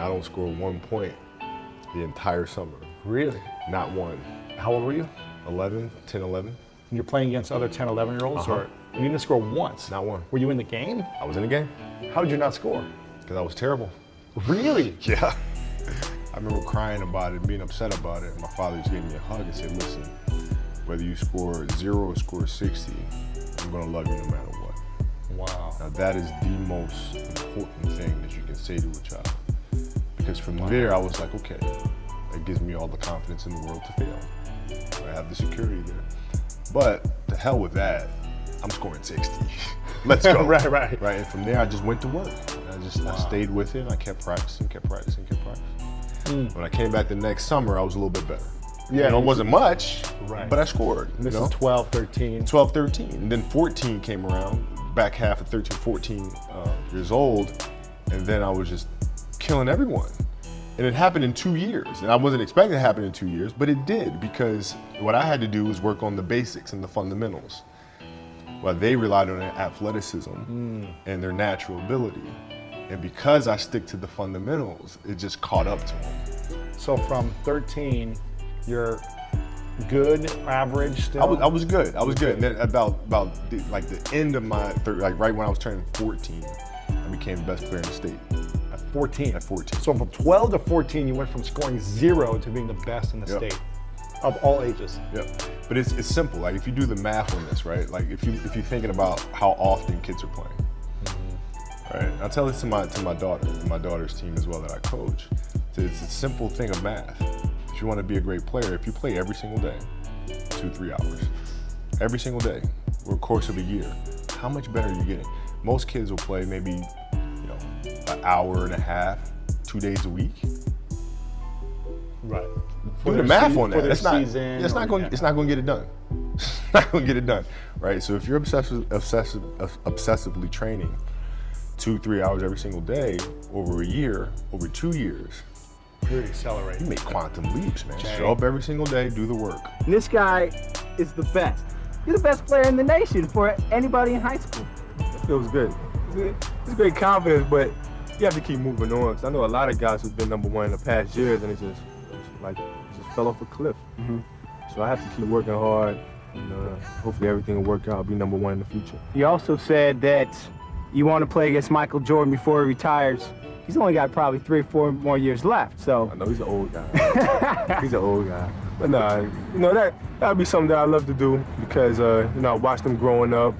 I don't score 1 point the entire summer. Really? Not one. How old were you? 11, 10, 11. And you're playing against other 10, 11-year-olds? Or you didn't score once? Not one. Were you in the game? I was in the game. How did you not score? Because I was terrible. Really? Yeah. I remember crying about it, being upset about it. My father just gave me a hug and said, listen, whether you score 0 or score 60, I'm gonna love you no matter what. Wow. Now that is the most important thing that you can say to a child. Because from there, I was like, okay, it gives me all the confidence in the world to fail. I have the security there. But to hell with that, I'm scoring 60. Let's go. Right. And from there, I just went to work. I stayed with it. I kept practicing. When I came back the next summer, I was a little bit better. Yeah, it wasn't much, but I scored. And this is 12, 13. 12, 13. And then 14 came around, back half of 13, 14 years old. And then I was just killing everyone. And it happened in 2 years. And I wasn't expecting it to happen in 2 years, but it did, because what I had to do was work on the basics and the fundamentals. While they relied on their athleticism and their natural ability. And because I stick to the fundamentals, it just caught up to them. So from 13, you're good, average still? I was good. And then about the end of my right when I was turning 14, I became the best player in the state. At 14? At 14. So from 12 to 14, you went from scoring 0 to being the best in the state of all ages. Yeah, but it's simple. Like if you do the math on this, right? Like if you're thinking about how often kids are playing, right? I tell this to my daughter, my daughter's team as well that I coach. It's a simple thing of math. If you want to be a great player, if you play every single day, 2-3 hours, every single day, over the course of a year, how much better are you getting? Most kids will play maybe, an hour and a half, 2 days a week. Right. Do the math on that. It's not going to get it done. It's not going to get it done, right? So if you're obsessively training 2-3 hours every single day over a year, over 2 years, you're accelerating. You make quantum leaps, man. Show up every single day, do the work. And this guy is the best. You're the best player in the nation for anybody in high school. It feels good. It's great confidence, but you have to keep moving on. Cause I know a lot of guys who've been #1 in the past years, and it just fell off a cliff. So I have to keep working hard, and hopefully everything will work out. I'll be #1 in the future. You also said that you want to play against Michael Jordan before he retires. He's only got probably 3 or 4 more years left, so. I know he's an old guy. He's an old guy. But nah, that'd be something that I love to do because, I watched him growing up.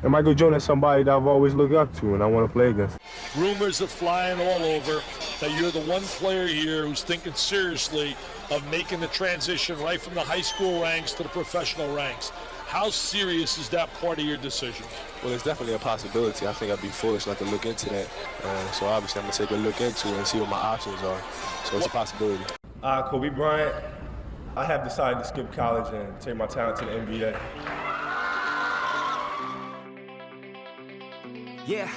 And Michael Jordan is somebody that I've always looked up to and I want to play against. Rumors are flying all over that you're the one player here who's thinking seriously of making the transition right from the high school ranks to the professional ranks. How serious is that part of your decision? Well, it's definitely a possibility. I think I'd be foolish not to look into that. So obviously I'm going to take a look into it and see what my options are. So it's a possibility. Kobe Bryant, I have decided to skip college and take my talent to the NBA. Yeah.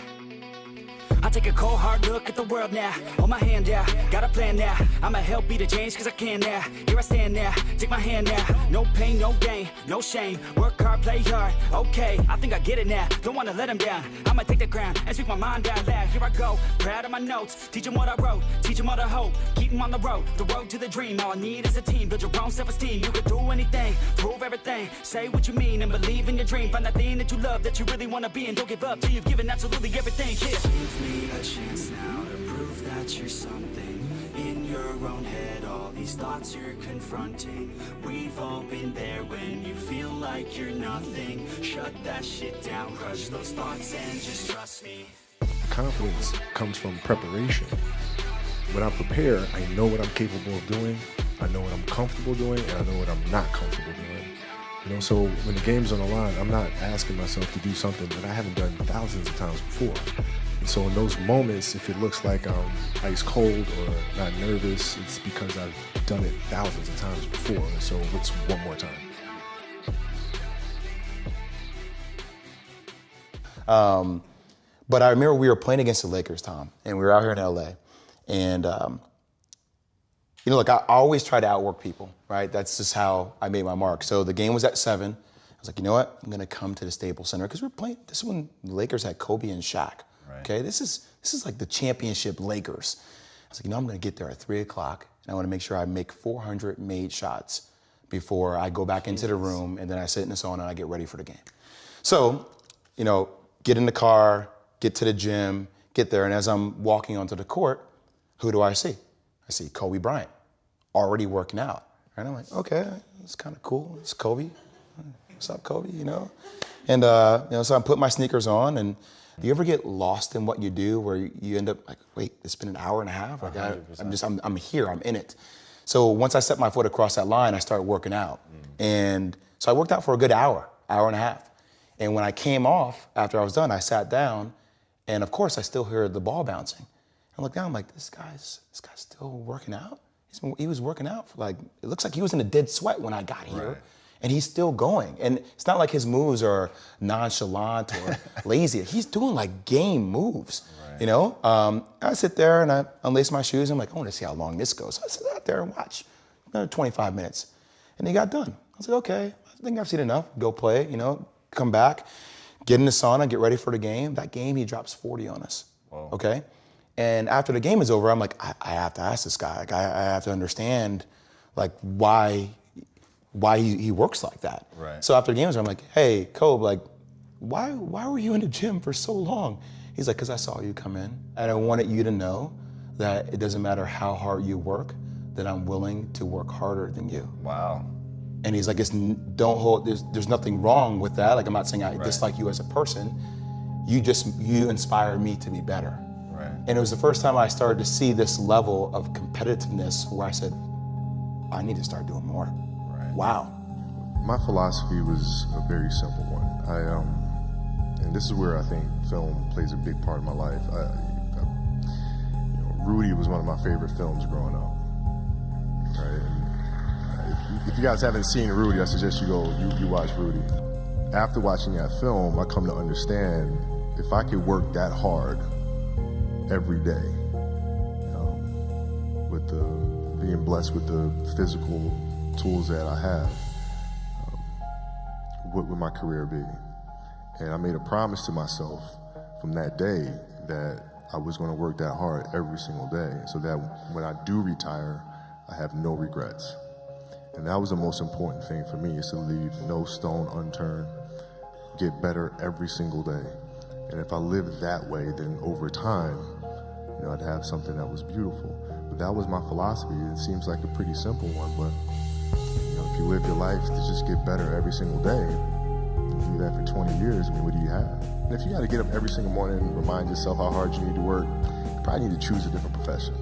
I take a cold hard look at the world now. Hold my hand out, got a plan now. I'ma help be the change cause I can now. Here I stand now, take my hand now. No pain, no gain, no shame. Work hard, play hard, okay. I think I get it now, don't wanna let them down. I'ma take the ground and speak my mind out loud. Here I go, proud of my notes. Teach them what I wrote, teach them all the hope. Keep them on the road to the dream. All I need is a team, build your own self-esteem. You can do anything, prove everything. Say what you mean and believe in your dream. Find that thing that you love, that you really wanna be. And don't give up till you've given absolutely everything. Yeah. Give me a chance now to prove that you're something in your own head. All these thoughts you're confronting, we've all been there when you feel like you're nothing. Shut that shit down, crush those thoughts and just trust me. Confidence comes from preparation. When I prepare, I know what I'm capable of doing, I know what I'm comfortable doing, and I know what I'm not comfortable doing. So when the game's on the line, I'm not asking myself to do something that I haven't done thousands of times before. And so in those moments, if it looks like I'm ice cold or not nervous, it's because I've done it thousands of times before. And so it's one more time. But I remember we were playing against the Lakers, Tom, and we were out here in LA. And, look, I always try to outwork people, right? That's just how I made my mark. So the game was at 7. I was like, you know what? I'm going to come to the Staples Center because we're playing. This is when the Lakers had Kobe and Shaq. Right. Okay, this is like the championship Lakers. I was like, I'm gonna get there at 3 o'clock, and I wanna make sure I make 400 made shots before I go back into the room, and then I sit in the sauna and I get ready for the game. So, get in the car, get to the gym, get there, and as I'm walking onto the court, who do I see? I see Kobe Bryant, already working out. And I'm like, okay, it's kind of cool. It's Kobe. What's up, Kobe? And so I put my sneakers on, and do you ever get lost in what you do, where you end up like, wait, it's been an hour and a half. Like I'm here, I'm in it. So once I set my foot across that line, I started working out, and so I worked out for a good hour and a half. And when I came off after I was done, I sat down, and of course I still hear the ball bouncing. I look down, I'm like, this guy's still working out. He was working out for it looks like he was in a dead sweat when I got here. Right. And he's still going. And it's not like his moves are nonchalant or lazy. He's doing like game moves, right. I sit there and I unlace my shoes. I'm like, I want to see how long this goes. So I sit out there and watch another 25 minutes. And he got done. I was like, okay, I think I've seen enough. Go play, come back, get in the sauna, get ready for the game. That game, he drops 40 on us, Whoa. Okay? And after the game is over, I'm like, I have to ask this guy. I have to understand, why he works like that. Right. So after the game is over, I'm like, hey, Kobe, why were you in the gym for so long? He's like, because I saw you come in, and I wanted you to know that it doesn't matter how hard you work, that I'm willing to work harder than you. Wow. And he's like, there's nothing wrong with that. I'm not saying I dislike you as a person. You inspired me to be better. Right. And it was the first time I started to see this level of competitiveness where I said, I need to start doing more. Right. Wow. My philosophy was a very simple one. And this is where I think film plays a big part of my life. Rudy was one of my favorite films growing up. Right. And if you guys haven't seen Rudy, I suggest you watch Rudy. After watching that film, I come to understand if I could work that hard every day, with being blessed with the physical tools that I have, what would my career be? And I made a promise to myself from that day that I was going to work that hard every single day, so that when I do retire, I have no regrets. And that was the most important thing for me, is to leave no stone unturned, get better every single day. And if I lived that way, then over time, I'd have something that was beautiful. But that was my philosophy. It seems like a pretty simple one, but if you live your life to just get better every single day, if you do that for 20 years, what do you have? And if you got to get up every single morning and remind yourself how hard you need to work, you probably need to choose a different profession,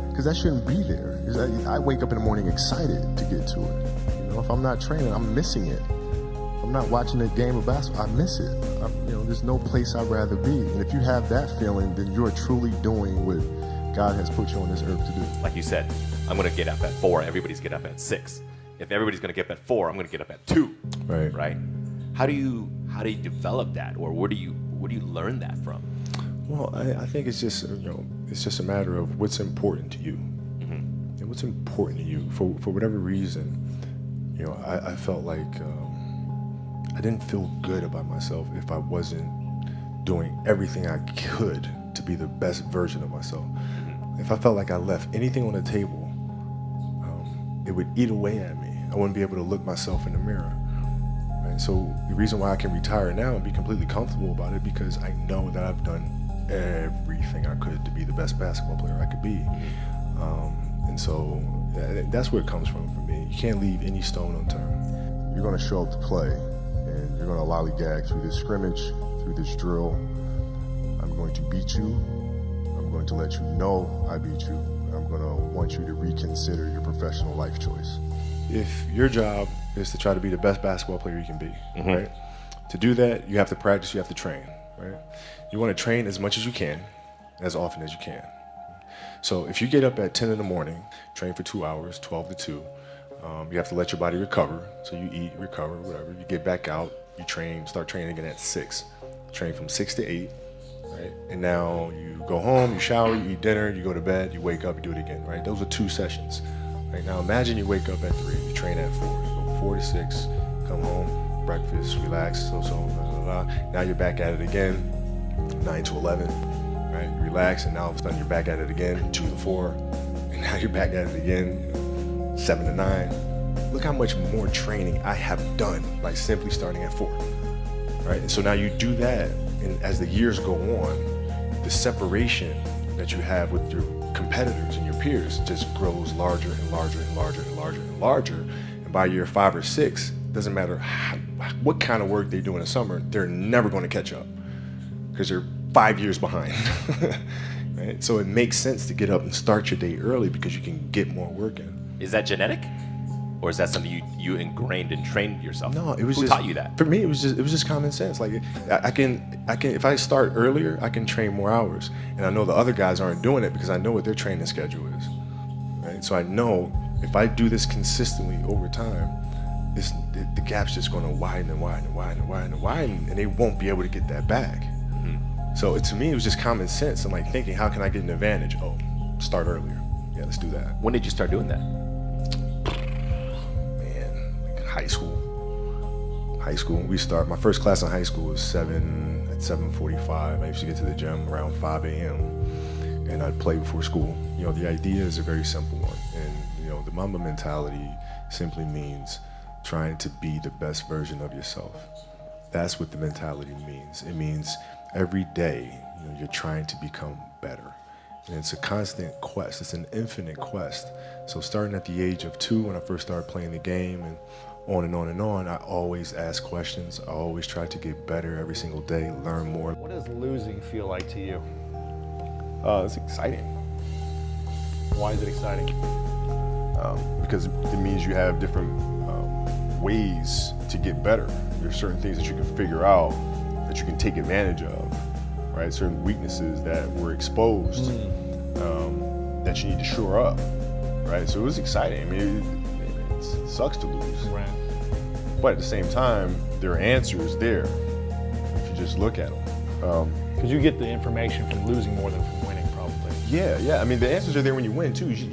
because that shouldn't be there. I wake up in the morning excited to get to it. If I'm not training, I'm missing it. If I'm not watching a game of basketball, I miss it. There's no place I'd rather be. And if you have that feeling, then you're truly doing what God has put you on this earth to do. Like you said, I'm going to get up at 4. Everybody's get up at 6. If everybody's going to get up at 4, I'm going to get up at 2. Right. Right. How do you develop that, or where do you learn that from? Well, I think it's just it's just a matter of what's important to you, and what's important to you for whatever reason. I felt like I didn't feel good about myself if I wasn't doing everything I could to be the best version of myself. If I felt like I left anything on the table, it would eat away at me. I wouldn't be able to look myself in the mirror. Right? So the reason why I can retire now and be completely comfortable about it, because I know that I've done everything I could to be the best basketball player I could be. And so that's where it comes from for me. You can't leave any stone unturned. You're going to show up to play, and you're going to lollygag through this scrimmage, through this drill. I'm going to beat you. I'm going to let you know I beat you. I'm going to want you to reconsider your professional life choice. If your job is to try to be the best basketball player you can be, right? To do that, you have to practice, you have to train, right? You want to train as much as you can, as often as you can. So if you get up at 10 in the morning, train for 2 hours, 12 to 2, you have to let your body recover. So you eat, recover, whatever. You get back out, you train, start training again at 6. Train from 6 to 8, right? And now you go home, you shower, you eat dinner, you go to bed, you wake up, you do it again, right? Those are 2 sessions. Right? Now imagine you wake up at 3, you train at 4, you go 4 to 6, come home, breakfast, relax, blah, blah, blah. Now you're back at it again, 9 to 11. right? You relax, and now all of a sudden you're back at it again, 2 to 4, and now you're back at it again, 7 to 9. Look how much more training I have done by simply starting at 4, right? And so now you do that, and as the years go on, the separation that you have with your competitors and your peers just grows larger and larger and larger and larger and larger. And by year 5 or 6, doesn't matter what kind of work they do in the summer, they're never going to catch up because they're 5 years behind. Right? So it makes sense to get up and start your day early because you can get more work in. Is that genetic? Or is that something you ingrained and trained yourself? No, it was Who just, taught you that? For me, it was just common sense. Like I can if I start earlier, I can train more hours, and I know the other guys aren't doing it because I know what their training schedule is. Right, so I know if I do this consistently over time, the gap's just going to widen and widen and widen and widen and widen, and they won't be able to get that back. Mm-hmm. So to me, it was just common sense. I'm like thinking, how can I get an advantage? Oh, start earlier. Yeah, let's do that. When did you start doing that? High school. We start. My first class in high school was 7:45. I used to get to the gym around 5 a.m. and I'd play before school. You know, the idea is a very simple one, and you know, the Mamba mentality simply means trying to be the best version of yourself. That's what the mentality means. It means every day, you know, you're trying to become better. And it's a constant quest. It's an infinite quest. So starting at the age of 2, when I first started playing the game, and on and on and on, I always ask questions. I always try to get better every single day, learn more. What does losing feel like to you? It's exciting. Why is it exciting? Because it means you have different ways to get better. There's certain things that you can figure out that you can take advantage of, right? Certain weaknesses that were exposed that you need to shore up, right? So it was exciting. I mean, it sucks to lose. Right. But at the same time, there are answers there if you just look at them. Because you get the information from losing more than from winning, probably. Yeah. I mean, the answers are there when you win too. You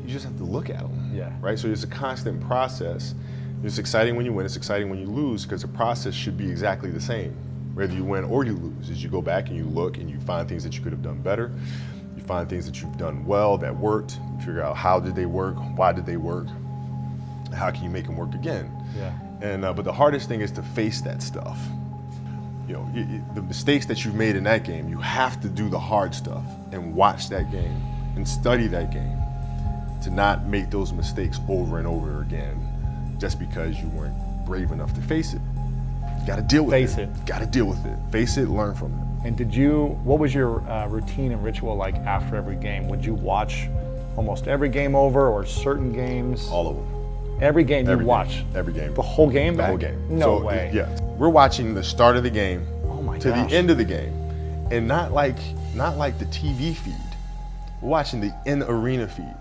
just have to look at them. Yeah. Right. So it's a constant process. It's exciting when you win. It's exciting when you lose because the process should be exactly the same, whether you win or you lose. As you go back and you look and you find things that you could have done better. You find things that you've done well that worked. You figure out how did they work, why did they work, how can you make them work again. Yeah. And but the hardest thing is to face that stuff. You know, the mistakes that you've made in that game, you have to do the hard stuff and watch that game and study that game to not make those mistakes over and over again just because you weren't brave enough to face it. You got to deal with it. Face it. Got to deal with it. Face it, learn from it. And what was your routine and ritual like after every game? Would you watch almost every game over or certain games? All of them. Every game you watch? Every game. The whole game The back? whole game. No So, way. Yeah. We're watching the start of the game to gosh. the end of the game. And not like the TV feed. We're watching the in-arena feed.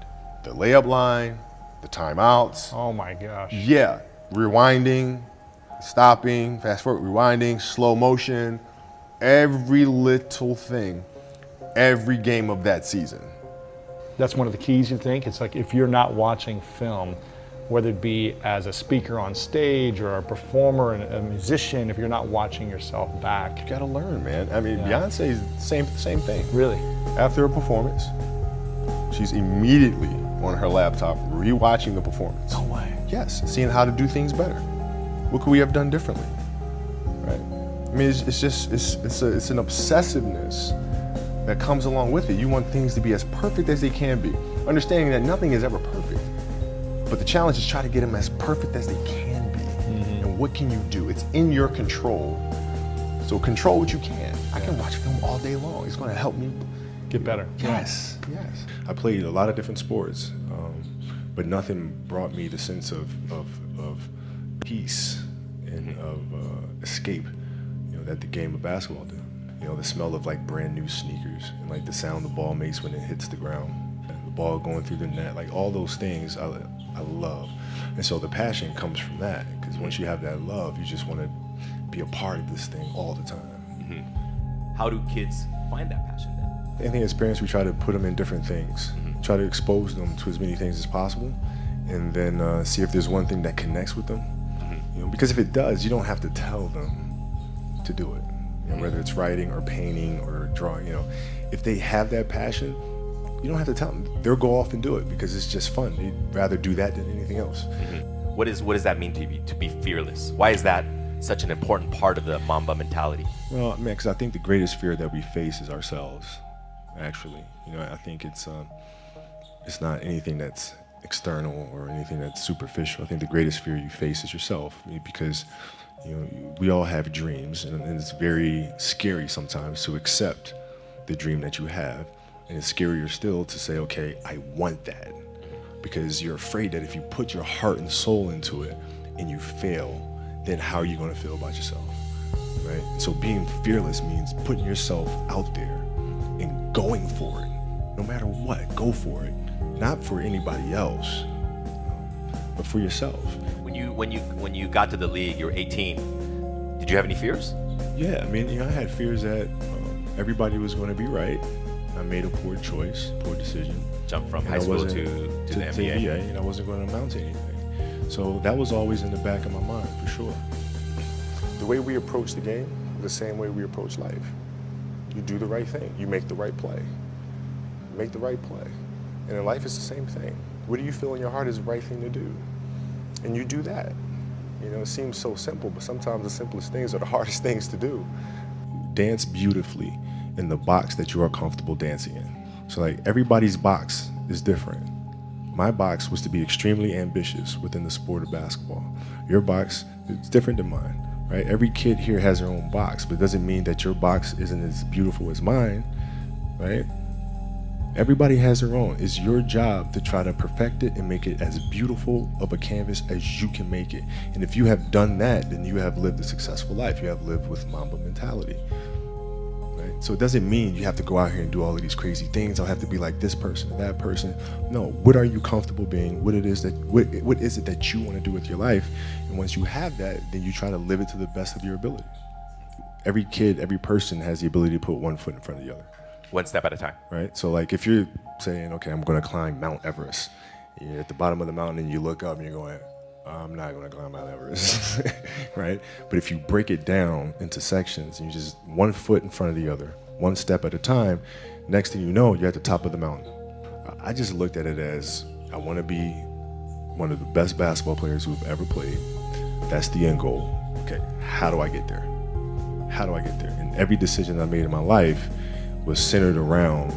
The layup line, the timeouts. Oh my gosh. Yeah. Rewinding, stopping, fast forward, rewinding, slow motion. Every little thing. Every game of that season. That's one of the keys, you think? It's like if you're not watching film, whether it be as a speaker on stage or a performer and a musician, if you're not watching yourself back. You gotta learn, man. I mean, Yeah. Beyonce's the same thing. Really? After a performance, she's immediately on her laptop rewatching the performance. No way. Yes, seeing how to do things better. What could we have done differently? Right? I mean, it's an obsessiveness that comes along with it. You want things to be as perfect as they can be, understanding that nothing is ever perfect. But the challenge is try to get them as perfect as they can be. Mm-hmm. And what can you do? It's in your control. So control what you can. I can watch film all day long. It's going to help me Get better. Yes. I played a lot of different sports, but nothing brought me the sense of peace and of escape, you know, that the game of basketball did. You know, the smell of like brand new sneakers and like the sound the ball makes when it hits the ground, and the ball going through the net, like all those things I love. And so the passion comes from that, because once you have that love, you just want to be a part of this thing all the time. Mm-hmm. How do kids find that passion then? I think as parents, we try to put them in different things, try to expose them to as many things as possible, and then see if there's one thing that connects with them. You know, because if it does, you don't have to tell them to do it. whether it's writing or painting or drawing, if they have that passion, you don't have to tell them. They'll go off and do it because it's just fun. They'd rather do that than anything else. What does that mean to be fearless? Why is that such an important part of the Mamba mentality? Well, man, because I think the greatest fear that we face is ourselves, actually. I think it's not anything that's external or anything that's superficial. I think the greatest fear you face is yourself, because we all have dreams, and it's very scary sometimes to accept the dream that you have, and it's scarier still to say, okay, I want that, because you're afraid that if you put your heart and soul into it and you fail, then how are you going to feel about yourself, right? So being fearless means putting yourself out there and going for it, no matter what. Go for it, not for anybody else, but for yourself. When you got to the league, you were 18. Did you have any fears? Yeah, I mean, I had fears that everybody was going to be right. I made a poor choice, poor decision. Jump from high school to the NBA. And I wasn't going to amount to anything. So that was always in the back of my mind, for sure. The way we approach the game is the same way we approach life. You do the right thing. You make the right play. Make the right play. And in life, it's the same thing. What do you feel in your heart is the right thing to do? And you do that. It seems so simple, but sometimes the simplest things are the hardest things to do. Dance beautifully in the box that you are comfortable dancing in. So everybody's box is different. My box was to be extremely ambitious within the sport of basketball. Your box is different than mine, right? Every kid here has their own box, but it doesn't mean that your box isn't as beautiful as mine, right? Everybody has their own. It's your job to try to perfect it and make it as beautiful of a canvas as you can make it. And if you have done that, then you have lived a successful life. You have lived with Mamba mentality. Right? So it doesn't mean you have to go out here and do all of these crazy things. I'll have to be like this person or that person. No, what are you comfortable being? What is it that you want to do with your life? And once you have that, then you try to live it to the best of your ability. Every kid, every person has the ability to put one foot in front of the other. One step at a time. Right? So if you're saying, okay, I'm going to climb Mount Everest, you're at the bottom of the mountain and you look up and you're going, I'm not going to climb Mount Everest, right? But if you break it down into sections and you just one foot in front of the other, one step at a time, next thing you know, you're at the top of the mountain. I just looked at it as I want to be one of the best basketball players who've ever played. That's the end goal. Okay, how do I get there? How do I get there? And every decision I made in my life was centered around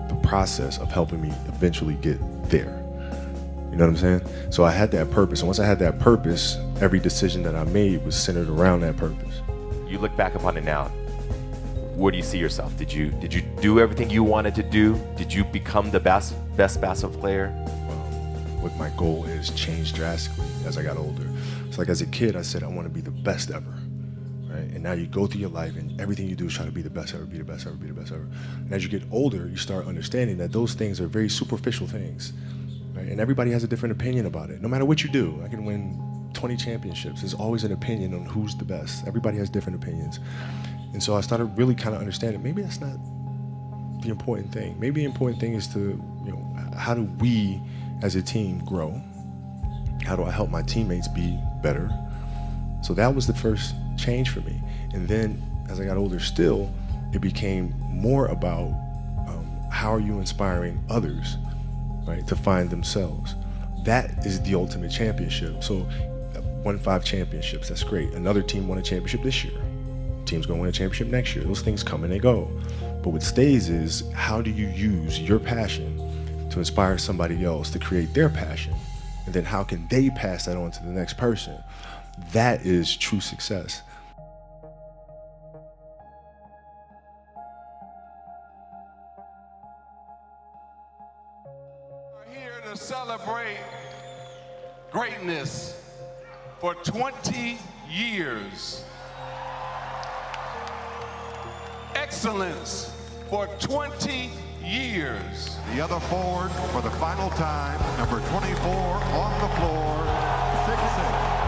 the process of helping me eventually get there. You know what I'm saying? So I had that purpose, and once I had that purpose, every decision that I made was centered around that purpose. You look back upon it now, where do you see yourself? Did you do everything you wanted to do? Did you become the best basketball player? What my goal is changed drastically as I got older. So as a kid, I said I want to be the best ever. Right? And now you go through your life and everything you do is try to be the best ever, be the best ever, be the best ever. And as you get older, you start understanding that those things are very superficial things. Right? And everybody has a different opinion about it. No matter what you do, I can win 20 championships. There's always an opinion on who's the best. Everybody has different opinions. And so I started really kind of understanding maybe that's not the important thing. Maybe the important thing is to, how do we as a team grow? How do I help my teammates be better? So that was the first change for me. And then as I got older still, it became more about how are you inspiring others, right, to find themselves. That is the ultimate championship. So won 5 championships, that's great. Another team won a championship this year. Team's gonna win a championship next year. Those things come and they go. But what stays is how do you use your passion to inspire somebody else to create their passion? And then how can they pass that on to the next person? That is true success. We're here to celebrate greatness for 20 years. Excellence for 20 years. The other forward for the final time, number 24 on the floor, 6'6".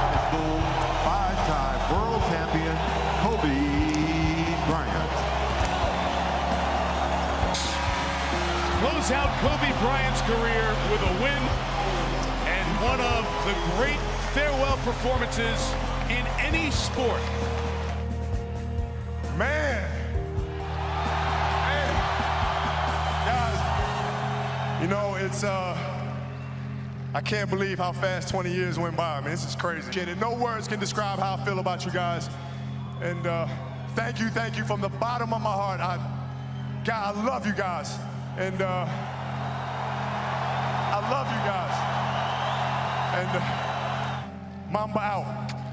High school 5-time world champion, Kobe Bryant. Close out Kobe Bryant's career with a win and one of the great farewell performances in any sport. You know, it's, I can't believe how fast 20 years went by. I mean, this is crazy. And no words can describe how I feel about you guys. And thank you from the bottom of my heart. God, I love you guys. And I love you guys. And Mamba out.